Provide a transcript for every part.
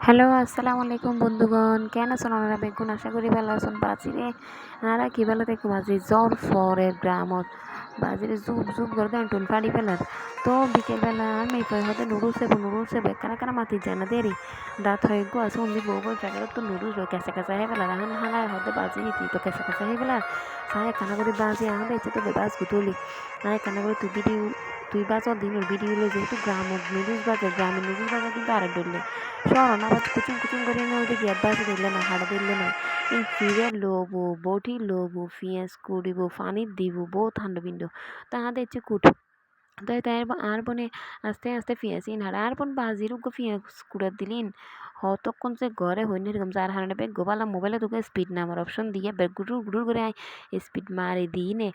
Hello, আসসালামু আলাইকুম বন্ধুগণ। কেন আছেন আপনারা? বেগুন আশা করি ভালো আছেন। বাজিরে আরা কি ভালো দেখো বাজি জ্বর ফরের গ্রামত বাজিরে জুব জুব করে দেন টুন ফাড়ি ফেলার। তো বিকেলবেলা আমি হতে নুডলস সেবে কানা কানা মাতি যায় না দেরি দাঁত হয়ে গো আছে উনি বউ বই প্যাকেট তো নুডলস কেঁচা কেঁচা হয়ে ফেলার এখন হানায় হতে বাজি ইতি তো কেঁচা কেঁচা হয়ে ফেলার সাহে কানা করে বাজি এখন দেখছে তো বাজ গুতুলি আয় কানা করে তুই বাজ দিনের ভিডিও যেহেতু গ্রামের নুডলস বাজার গ্রামের নুডলস বাজার কিন্তু আরেক ডলে শহর না বাজ কুচুম কুচুম করে ওইটা গিয়ে বাজ দিলে না হাড়া দিলে না এই ফিরে লোবো বটি লোবো পিঁয়াজ কুড়িব পানির দিব বউ ঠান্ডা বিন্দু তাহাদের ইচ্ছে কুট তাই তাই আর বনে আস্তে আস্তে পিঁয়াজ ইন হাড়া আর বোন বাজির উগ্র পিঁয়াজ কুড়া দিলিন হতক্ষণ যে ঘরে হইনি এরকম যার হারণে বেগ গোবালা মোবাইলে তোকে স্পিড নামার অপশন দিয়ে বেগ গুটুর গুটুর করে স্পিড মারি দিই নে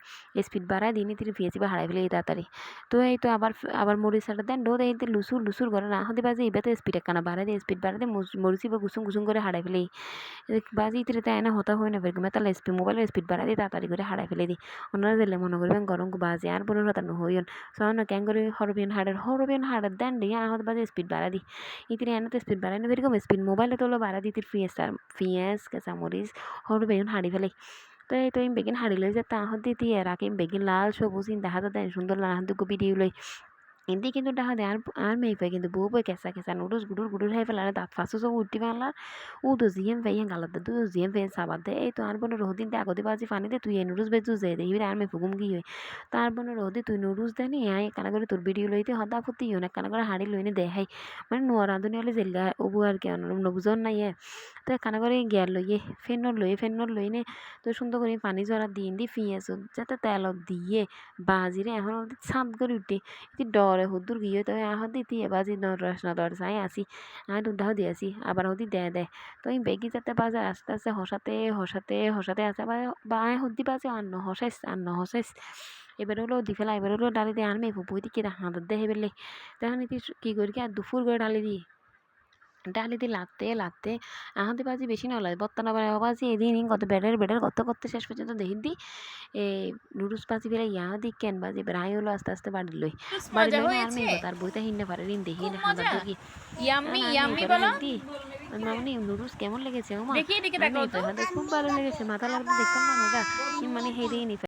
স্পিড বাড়াই দিই নি তিনি পিঁয়াজি বা হারাই ফেলে তাড়াতাড়ি তো এই তো আবার মরিচ সাটা দেন ডো দেয় লুসুর লুসুর করে না হতে বাজে এবার স্পিড একখানা বাড়াই দিয়ে স্পিড বাড়াই দিয়ে মরিচি বা গুসুম গুসুম করে হারাই ফেলে বাজি ইতিরে তাই না হতা হয় না বেরকম তাহলে মোবাইলের স্পিড বাড়াই দিয়ে তাড়াতাড়ি করে হারাই ফেলে দিই ওনারা দিলে মনে করবেন গরম বাজে আর বোনের হতানো হইন সহন ক্যাং করে হরবিয়ন হাড়ের দেন দিয়ে আহত বাজে স্পিড বাড়া দিই ইতিরে এনে তো স্পিড বাড়াই না বেরকম স্পিড মোবাইলে তোলো বাড়া দিতির পিঁয়াজ কাঁচামরিচ হরবিয়ন হাড়ি ফেলে তো এই তো বেগিন হাড়ি লই যে তাহত দিতি রাখি বেগিন লাল সবুজ দেখা তো দেন সুন্দর লাল হাত ভিডিও লই এদি কিন্তু দেখা দেয় আর মেয়ে পাই কিন্তু বউ পাই কেঁচা কেঁচা নুডলস গুডুর গুডুর খাই ফেলার দাঁত ফাঁসো সব উঠি ফেলার ও তো জিএম ফাই গালার দে তুই জিএম ফাই সাবাদ দে এই তো আর বোনের রোদিন দে আগতে বাজি ফানি দে তুই এই নুডলস বেজু যে দে আর মেয়ে ফুগুম কি হয় তার বোনের রোদি তুই নুডলস দে নি আয় কানা করে তোর ভিডিও লইতে হদা ফুটি অনেক কানা করে হাড়ি লইনে দেখাই মানে নোয়া রাঁধুনি হলে জেলগা ওবু আর কি নবুজন নাই তো কানা করে গিয়ার লইয়ে ফেনর লইনে তো সুন্দর করে পানি জরা দিয়ে দি পিঁয়াজ যাতে তেলত দিয়ে বাজিরে এখন ছাদ করে উঠে ডরে হুদ্দুর গিয়ে তো আহ দিতি বাজি নদর চাই আসি আমি দুধাও দিয়ে আসি আবার হদি দে তো এই বেগি যাতে বাজে আস্তে আস্তে হসাতে আছে বা হদ্দি বাজে আন্ন হসাইস এবার হলো দি ফেলা এবার হলো ডালি দিয়ে আনমে ফুপুই দিকে হাঁদার দেহে বেলে তখন কি করি কি আর দুপুর করে ডালি দিই ডালি দিয়ে লাগতে আহাতে বাজি বেশি না লাগে বত্তানা বাজি এদিন কত বেডের করতে শেষ পর্যন্ত দেখি দি এই নুডলস বাজি বেড়ে দি কেন বাজি বেড়াই হলো আস্তে আস্তে বাড়ি লই আর মেয়ে তার বইতে হিন্নে পারে রিন দেখি হাঁদা দেখি দি মামনি নুডলস কেমন লেগেছে ও মা খুব ভালো লেগেছে মাথা লাগতে দেখতাম না মানে হেরেই নি